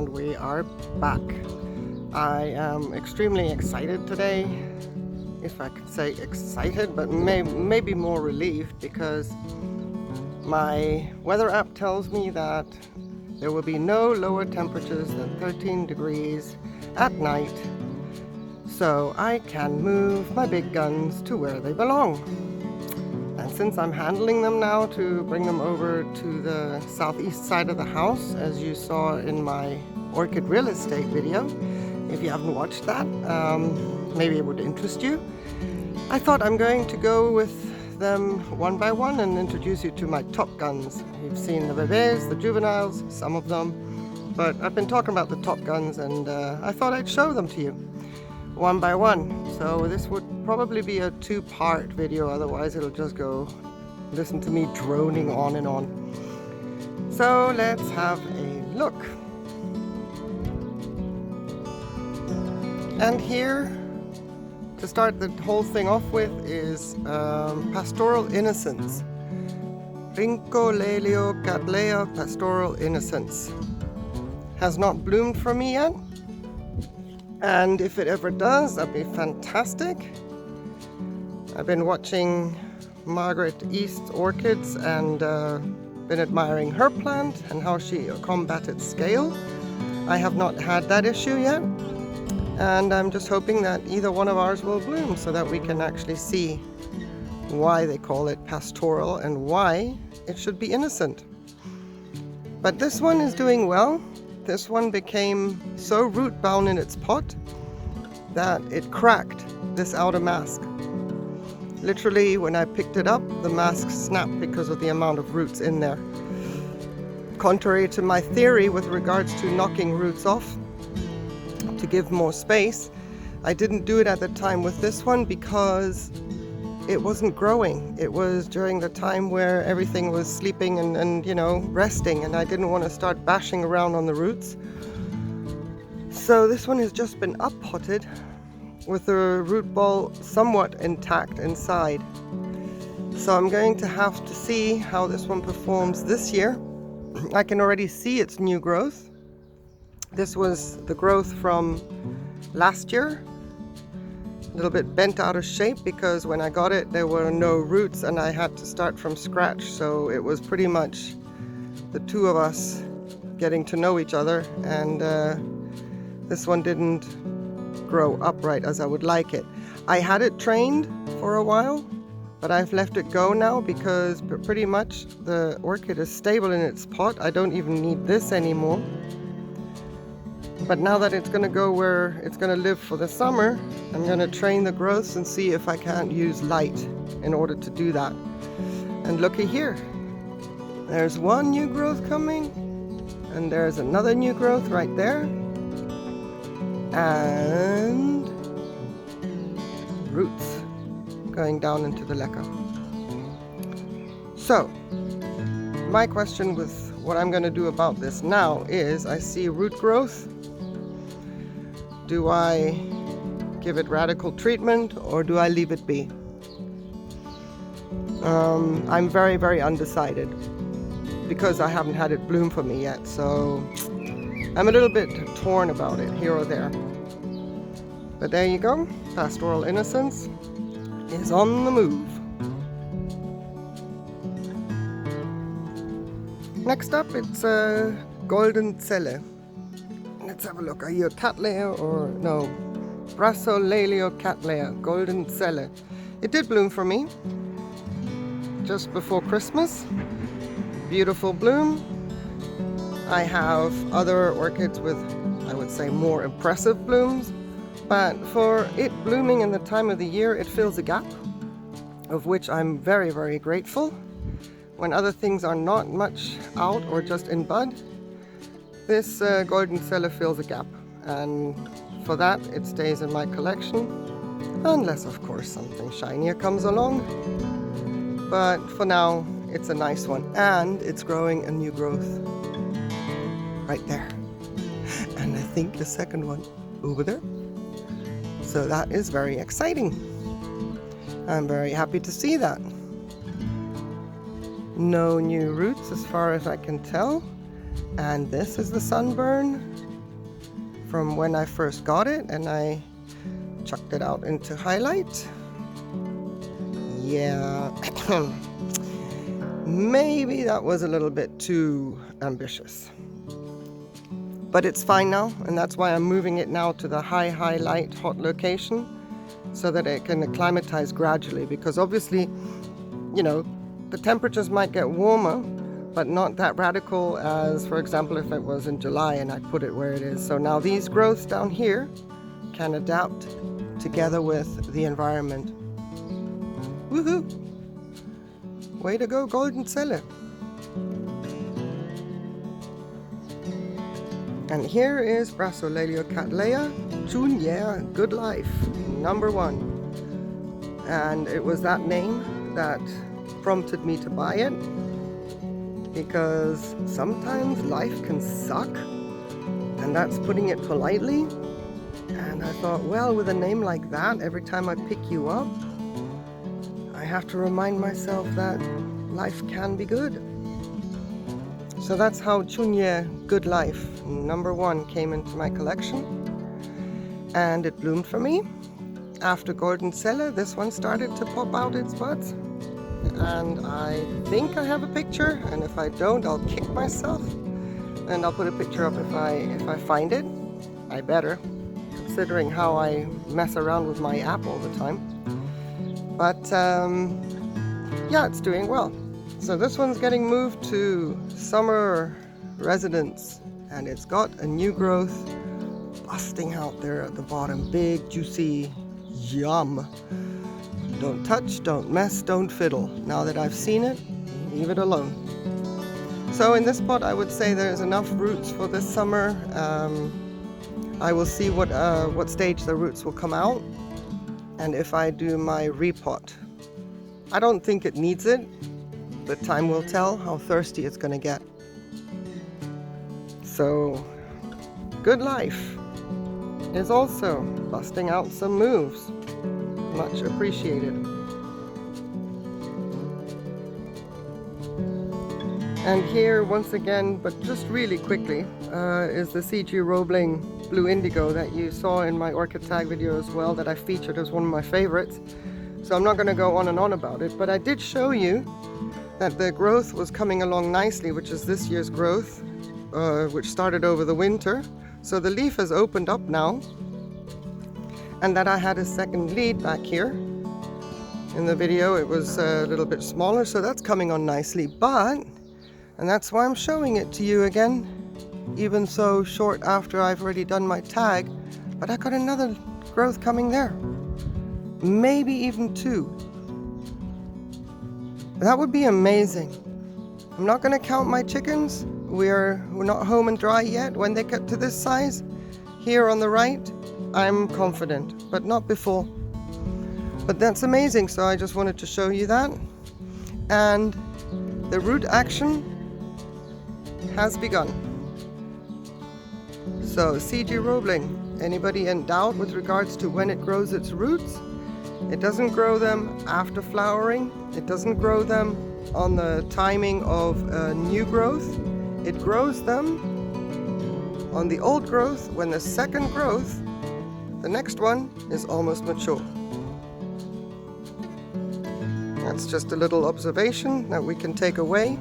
and we are back. I am extremely excited today, if I could say excited, but maybe more relieved, because my weather app tells me that there will be no lower temperatures than 13 degrees at night, so I can move my big guns to where they belong. And since I'm handling them now to bring them over to the southeast side of the house, as you saw in my orchid real estate video, if you haven't watched that, maybe it would interest you. I thought I'm going to go with them one by one and introduce you to my top guns. You've seen the bebés, the juveniles, some of them, but I've been talking about the top guns, and I thought I'd show them to you one by one. So this would probably be a two-part video, otherwise it'll just go listen to me droning on and on. So let's have a look. And here, to start the whole thing off with, is Pastoral Innocence. Rhyncolaeliocattleya Pastoral Innocence. Has not bloomed for me yet, and if it ever does, that'd be fantastic. I've been watching Margaret East's orchids and been admiring her plant and how she combated scale. I have not had that issue yet, and I'm just hoping that either one of ours will bloom so that we can actually see why they call it pastoral and why it should be innocent. But this one is doing well. This one became so root bound in its pot that it cracked this outer mask. Literally, when I picked it up, the mask snapped because of the amount of roots in there. Contrary to my theory with regards to knocking roots off to give more space, I didn't do it at the time with this one because it wasn't growing. It was during the time where everything was sleeping and resting, and I didn't want to start bashing around on the roots. So this one has just been up-potted with the root ball somewhat intact inside. So I'm going to have to see how this one performs this year. I can already see its new growth. This was the growth from last year. A little bit bent out of shape because when I got it there were no roots and I had to start from scratch, so it was pretty much the two of us getting to know each other, and this one didn't grow upright as I would like it. I had it trained for a while, but I've left it go now because pretty much the orchid is stable in its pot. I don't even need this anymore. But now that it's going to go where it's going to live for the summer, I'm going to train the growths and see if I can't use light in order to do that. And looky here. There's one new growth coming, and there's another new growth right there. And roots going down into the leca. So, my question with what I'm going to do about this now is, I see root growth. Do I give it radical treatment or do I leave it be? I'm very, very undecided because I haven't had it bloom for me yet, so I'm a little bit torn about it here or there. But there you go, Pastoral Innocence is on the move. Next up, it's Goldenzelle. Let's have a look. Are you a Cattleya or no? Brassavola Goldenzelle. It did bloom for me just before Christmas. Beautiful bloom. I have other orchids with, I would say, more impressive blooms, but for it blooming in the time of the year, it fills a gap, of which I'm very, very grateful. When other things are not much out or just in bud, this Goldenzelle fills a gap, and for that it stays in my collection, unless of course something shinier comes along. But for now, it's a nice one, and it's growing a new growth right there, and I think the second one over there. So that is very exciting. I'm very happy to see that. No new roots as far as I can tell. And this is the sunburn from when I first got it, and I chucked it out into highlight. Yeah, maybe that was a little bit too ambitious. But it's fine now, and that's why I'm moving it now to the high highlight hot location, so that it can acclimatize gradually, because obviously, you know, the temperatures might get warmer, but not that radical as, for example, if it was in July and I put it where it is. So now these growths down here can adapt together with the environment. Woohoo! Way to go, Goldenzelle! And here is Laeliocattleya Chunyeah Good Life, #1. And it was that name that prompted me to buy it, because sometimes life can suck, and that's putting it politely. And I thought, well, with a name like that, every time I pick you up, I have to remind myself that life can be good. So that's how Chunyeah Good Life #1 came into my collection, and it bloomed for me. After Goldenzelle, this one started to pop out its buds, and I think I have a picture, and if I don't, I'll kick myself, and I'll put a picture up if I find it. I better, considering how I mess around with my app all the time. But yeah, it's doing well. So this one's getting moved to summer residence, and it's got a new growth busting out there at the bottom. Big, juicy, yum. Don't touch, don't mess, don't fiddle. Now that I've seen it, leave it alone. So in this pot, I would say there's enough roots for this summer. I will see what stage the roots will come out, and if I do my repot. I don't think it needs it, but time will tell how thirsty it's going to get. So, Good Life is also busting out some moves. Much appreciated. And here, once again, but just really quickly, is the CG Roebling Blue Indigo that you saw in my orchid tag video as well, that I featured as one of my favorites. So I'm not going to go on and on about it, but I did show you that the growth was coming along nicely, which is this year's growth, which started over the winter. So the leaf has opened up now, and that I had a second lead back here. In the video it was a little bit smaller, so that's coming on nicely, and that's why I'm showing it to you again, even so short after I've already done my tag, but I got another growth coming there. Maybe even 2. That would be amazing. I'm not going to count my chickens. We're not home and dry yet. When they get to this size, here on the right, I'm confident, but not before. But that's amazing, so I just wanted to show you that. And the root action has begun. So CG Roebling, anybody in doubt with regards to when it grows its roots? It doesn't grow them after flowering. It doesn't grow them on the timing of new growth. It grows them on the old growth when the second growth, the next one, is almost mature. That's just a little observation that we can take away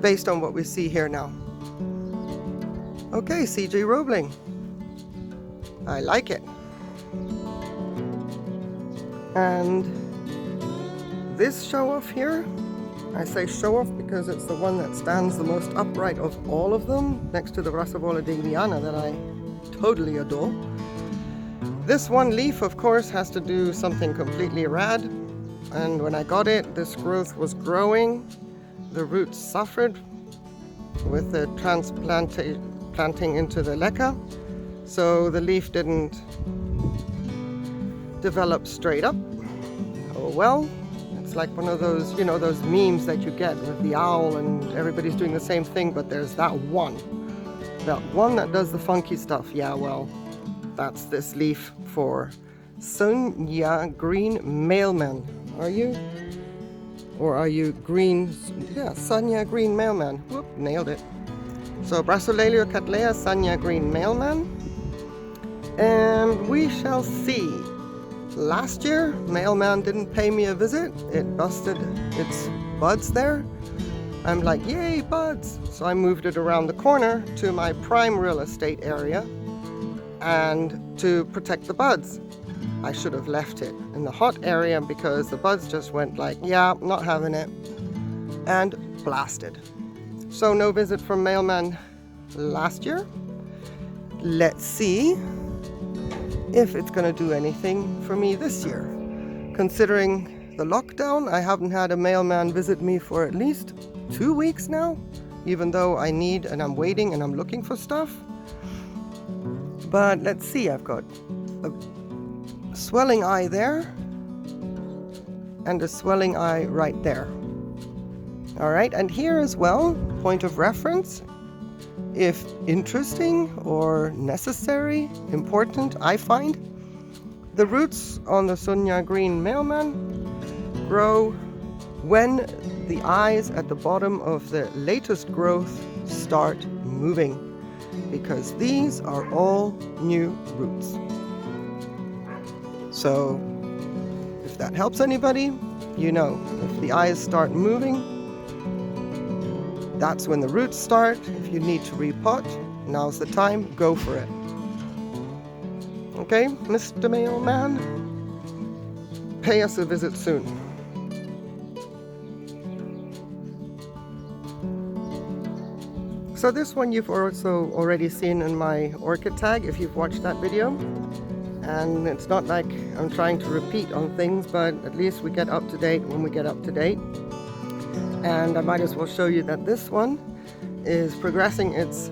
based on what we see here now. Okay, CG Roebling. I like it. And this show off here, I say show off because it's the one that stands the most upright of all of them, next to the Brassavola digbyana that I totally adore. This one leaf, of course, has to do something completely rad. And when I got it, this growth was growing. The roots suffered with the planting into the leca. So the leaf didn't develop straight up. Oh well. It's like one of those, you know, those memes that you get with the owl and everybody's doing the same thing, but there's that one that does the funky stuff. Yeah, well, that's this leaf for Chunyeah green Mailmann. Are you? Or are you green? Yeah, Chunyeah green Mailmann. Whoop, nailed it. So Brassavola green Mailmann, and we shall see. Last year, Mailmann didn't pay me a visit. It busted its buds there. I'm like, yay, buds! So I moved it around the corner to my prime real estate area and to protect the buds. I should have left it in the hot area because the buds just went like, yeah, not having it, and blasted. So no visit from Mailmann last year. Let's see if it's going to do anything for me this year. Considering the lockdown, I haven't had a Mailmann visit me for at least 2 weeks now, even though I need and I'm waiting and I'm looking for stuff. But let's see, I've got a swelling eye there and a swelling eye right there. All right, and here as well, point of reference, if interesting or necessary, important, I find, the roots on the Chunyeah green Mailmann grow when the eyes at the bottom of the latest growth start moving, because these are all new roots. So if that helps anybody, you know, if the eyes start moving, that's when the roots start. If you need to repot, now's the time, go for it. Okay, Mr. Mailmann, pay us a visit soon. So this one you've also already seen in my orchid tag if you've watched that video. And it's not like I'm trying to repeat on things, but at least we get up to date when we get up to date. And I might as well show you that this one is progressing its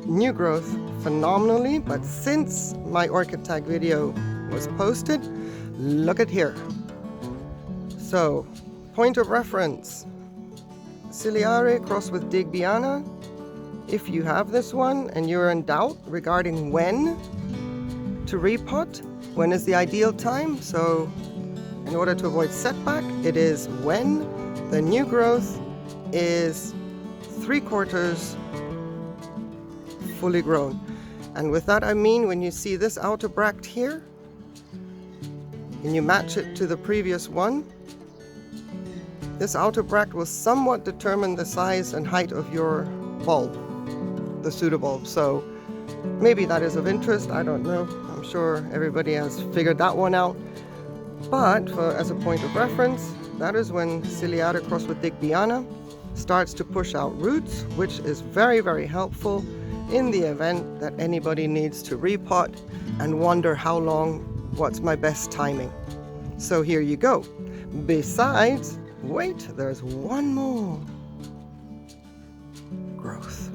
new growth phenomenally. But since my orchid tag video was posted, look at here. So, point of reference, ciliaris crossed with digbyana. If you have this one and you're in doubt regarding when to repot, when is the ideal time, so in order to avoid setback, it is when the new growth is 3/4 fully grown. And with that I mean when you see this outer bract here and you match it to the previous one, this outer bract will somewhat determine the size and height of your bulb, the pseudobulb. So maybe that is of interest, I don't know. I'm sure everybody has figured that one out. But as a point of reference, that is when ciliaris crossed with digbyana starts to push out roots, which is very, very helpful in the event that anybody needs to repot and wonder how long, what's my best timing. So here you go. Besides, wait, there's one more growth.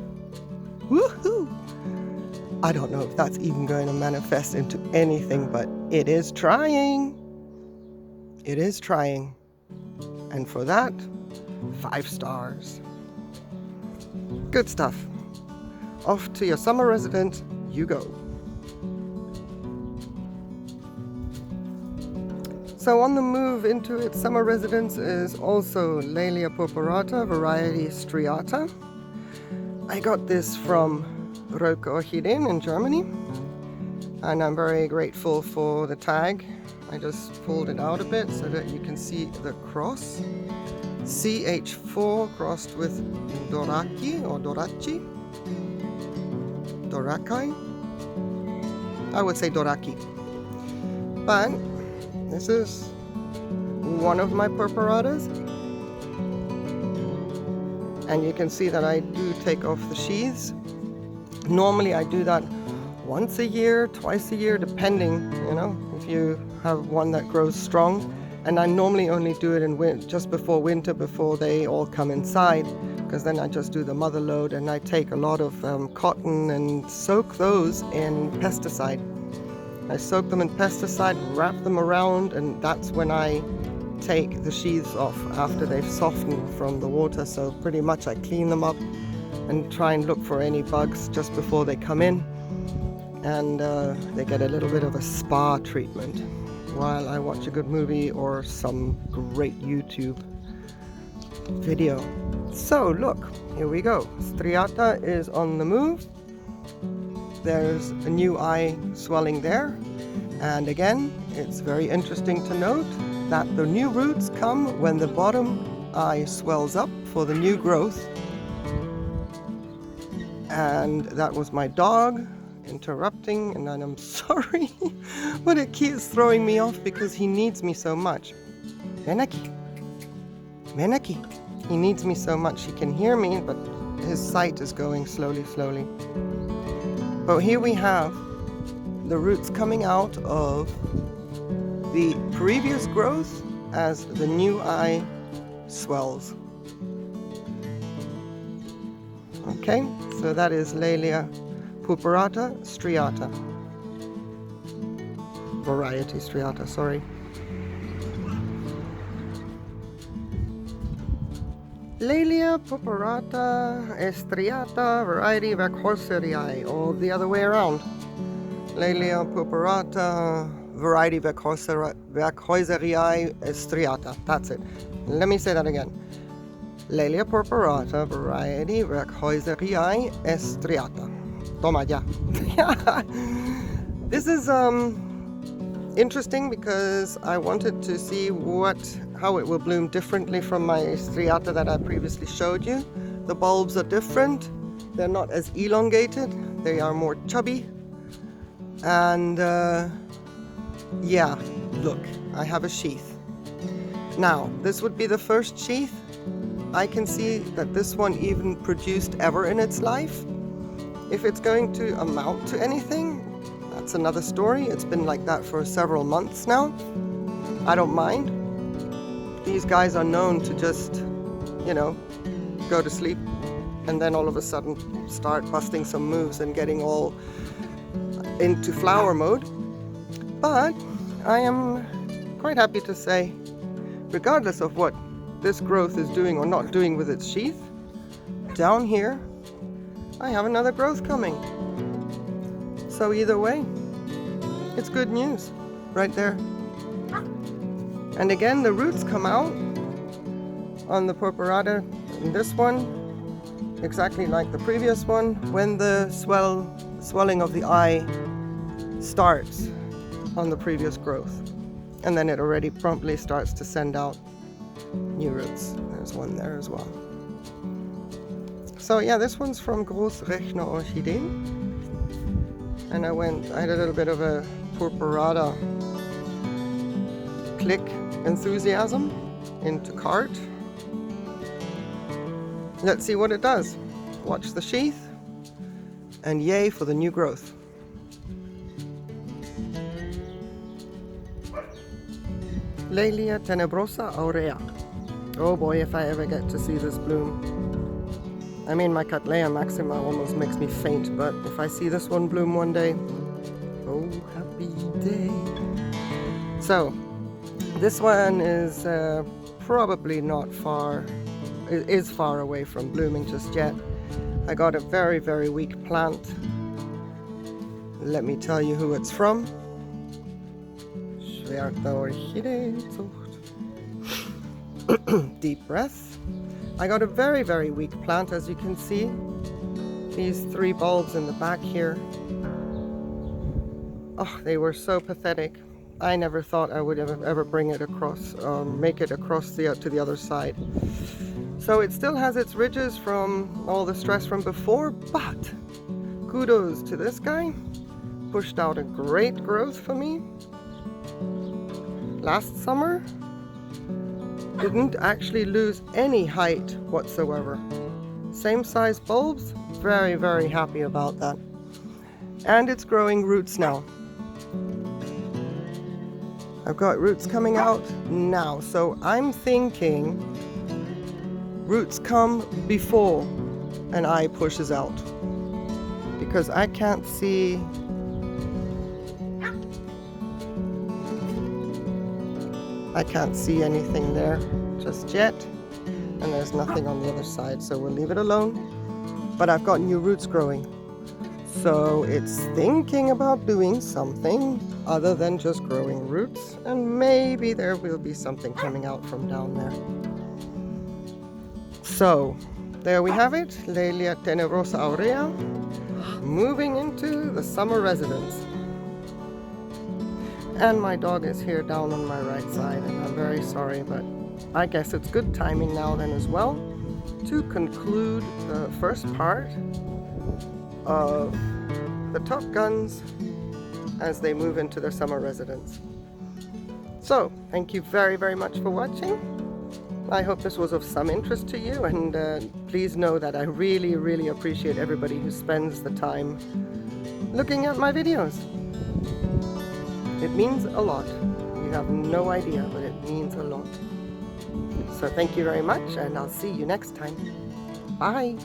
Woohoo! I don't know if that's even going to manifest into anything, but it is trying. It is trying. And for that, 5 stars. Good stuff. Off to your summer residence you go. So on the move into its summer residence is also Laelia purpurata, variety striata. I got this from Werkhäuseri in Germany, and I'm very grateful for the tag. I just pulled it out a bit so that you can see the cross. CH4 crossed with Doraki or Dorachi. Dorakai? I would say Doraki. But this is one of my purpuratas. And you can see that I do take off the sheaths. Normally I do that once a year, twice a year, depending, you know, if you have one that grows strong. And I normally only do it in just before winter, before they all come inside, because then I just do the mother load and I take a lot of cotton and soak those in pesticide. I soak them in pesticide, wrap them around, and that's when I take the sheaths off after they've softened from the water. So pretty much I clean them up and try and look for any bugs just before they come in, and they get a little bit of a spa treatment while I watch a good movie or some great YouTube video. So look, here we go. Striata is on the move. There's a new eye swelling there. And again, it's very interesting to note that the new roots come when the bottom eye swells up for the new growth. And that was my dog interrupting, and then I'm sorry, but it keeps throwing me off because he needs me so much. Menaki. Menaki. He needs me so much. He can hear me, but his sight is going slowly. But here we have the roots coming out of the previous growth as the new eye swells. Okay, so that is Laelia purpurata striata. Variety striata, sorry. Laelia purpurata estriata variety Werkhäuseri, or the other way around. Laelia purpurata variety Werkhäuseri estriata. That's it. Let me say that again. Laelia purpurata variety Werkhäuseri estriata. Toma ya. This is interesting because I wanted to see how it will bloom differently from my striata that I previously showed you. The bulbs are different. They're not as elongated. They are more chubby. And yeah, look, I have a sheath. Now, this would be the first sheath. I can see that this one even produced ever in its life. If it's going to amount to anything, that's another story. It's been like that for several months now. I don't mind. These guys are known to just, go to sleep and then all of a sudden start busting some moves and getting all into flower mode. But I am quite happy to say, regardless of what this growth is doing or not doing with its sheath, down here I have another growth coming. So either way, it's good news right there. And again, the roots come out on the purpurata in this one, exactly like the previous one, when the swelling of the eye starts on the previous growth. And then it already promptly starts to send out new roots. There's one there as well. So yeah, this one's from Rhyncolaeliocattleya. And I had a little bit of a purpurata click enthusiasm into cart. Let's see what it does. Watch the sheath, and yay for the new growth. Laelia tenebrosa aurea. Oh boy, if I ever get to see this bloom. I mean, my Cattleya maxima almost makes me faint, but if I see this one bloom one day, oh happy day. So, this one is probably not far, it is far away from blooming just yet. I got a very, very weak plant. Let me tell you who it's from. Deep breath. I got a very, very weak plant, as you can see. These 3 bulbs in the back here. Oh, they were so pathetic. I never thought I would ever bring it across, make it across to the other side. So it still has its ridges from all the stress from before, but kudos to this guy. Pushed out a great growth for me last summer. Didn't actually lose any height whatsoever. Same size bulbs, very, very happy about that. And it's growing roots now. I've got roots coming out now, so I'm thinking roots come before an eye pushes out, because I can't see anything there just yet, and there's nothing on the other side, so we'll leave it alone. But I've got new roots growing, so it's thinking about doing something other than just growing roots, and maybe there will be something coming out from down there. So, there we have it, Laelia tenebrosa aurea, moving into the summer residence. And my dog is here down on my right side, and I'm very sorry, but I guess it's good timing now then as well to conclude the first part of the Top Guns as they move into their summer residence. So, thank you very, very much for watching. I hope this was of some interest to you, and please know that I really, really appreciate everybody who spends the time looking at my videos. It means a lot. You have no idea, but it means a lot. So thank you very much, and I'll see you next time. Bye.